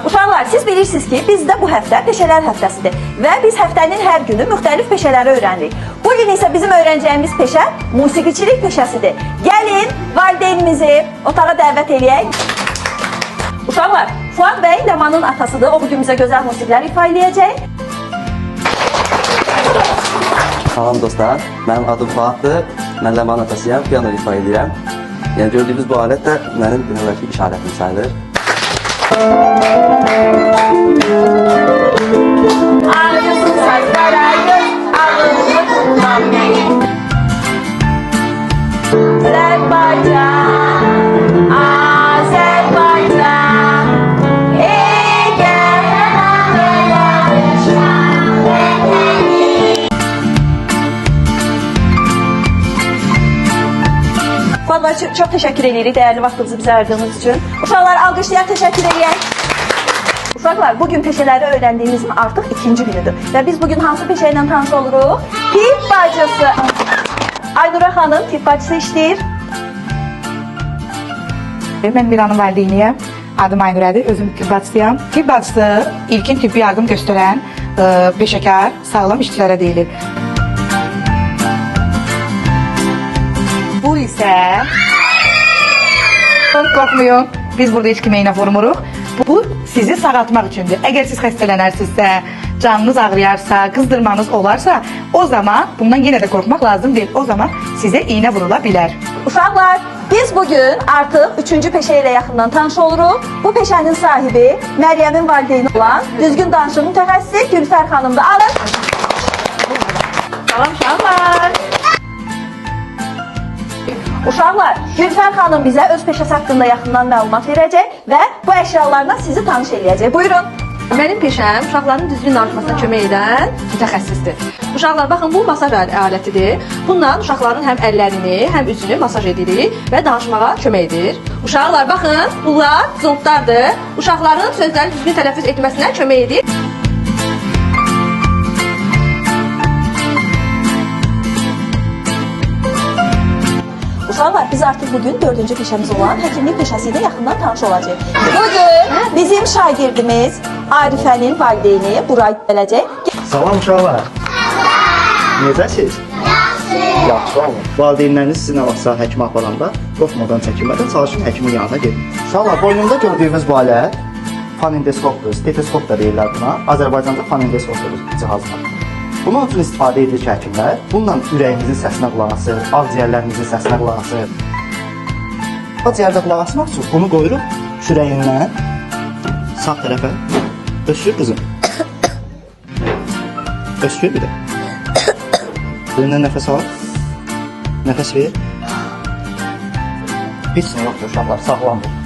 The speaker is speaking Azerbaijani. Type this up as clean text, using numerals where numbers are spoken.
Uşaqlar, siz bilirsiniz ki, bizdə bu həftə peşələr həftəsidir və biz həftənin hər günü müxtəlif peşələri öyrənirik. Bugün isə bizim öyrənəcəyimiz peşə musiqiçilik peşəsidir. Gəlin, valideynimizi otağa dəvət eləyək. Uşaqlar, Fuad bəy Ləmanın atasıdır, o bugün bizə gözəl musiqilər ifa eləyəcək. Salam dostlar, mənim adım Fuaddır, mən Ləmanın atasıyam, piyano ifa edirəm. Yəni gördüyünüz bu alət də mənim demək ki, iş alətim sayılır. Ağrısın saçlarayın, ağrını kullanmayın. Azerbaycan, Azerbaycan, ey Fuad bəy, çox təşəkkür edirik dəyərli vaxtınızı bizə ayırdığınız üçün. Uşaqlar, alqışlayaq, təşəkkür edək. Uşaqlar, bugün peşələri öyrəndiyimizin artıq ikinci günüdür. Və biz bugün hansı peşə ilə tanış oluruq? Tibb bacısı. Aynura xanım tibb bacısı işləyir. Mən Miranın valideyniyəm. Adım Aynurədir, özüm tibb bacısıyam. Tibb bacısı ilkin tibbi yardım göstərən peşəkar, sağlam işçilərə deyilir. Bu isə... Qorxmayın, biz burada heç kimə iynə vurmuruq. Bu sizi sağaltmaq üçündür. Əgər siz xəstələnərsinizsə, canınız ağrıyarsa, qızdırmanız olarsa, o zaman bundan yenə də qorxmaq lazım deyil. O zaman sizə iynə vurula bilər. Uşaqlar, biz bugün artıq üçüncü peşə ilə yaxından tanış oluruq. Bu peşənin sahibi Məryəmin valideyni olan düzgün danışıq mütəxəssisi Gülfər xanımdır. Alın. Salam uşaqlar. Uşaqlar, Gülfər xanım bizə öz peşəsi haqqında yaxından məlumat verəcək və bu əşyalarla sizi tanış eləyəcək. Buyurun. Mənim peşəm uşaqların düzgün danışmasına kömək edən mütəxəssisdir. Uşaqlar, baxın, bu masaj alətidir. Bununla uşaqların həm əllərini, həm üzünü masaj edirik və danışmağa kömək edir. Uşaqlar, baxın, bunlar zontlardır. Uşaqların sözləri düzgün tələffüz etməsinə kömək edir. Uşaqlar, biz artıq bugün dördüncü peşəmiz olan həkimlik peşəsi ilə yaxından tanış olacaq. Bugün bizim şagirdimiz Arifənin valideyni Buray gələcək. Salam uşaqlar. Necəsiz? Yaxşı olun. Valideynləriniz sizinlə vaxtsa həkimə aparanda qorxmadan, çəkinmədən çalışın həkimin yanına gedin. Uşaqlar, boynunda gördüyümüz bu alət fanendoskopdur, steteskop da deyirlər buna. Azərbaycanda fanendoskop cihazlar. Bunun üçün istifadə edir ki, həkimlər bununla ürəyimizin səsinə qulaq asır, ağciyərlərimizin səsinə qulaq asır. Ağciyərdə qulaq asmaq üçün bunu qoyuruq şürəyindən sağ tərəfə. Öskür qızım. Öskür bir də. Birindən nəfəs al. Nəfəs ver. Heç nə yoxdur uşaqlar, sağlamdır.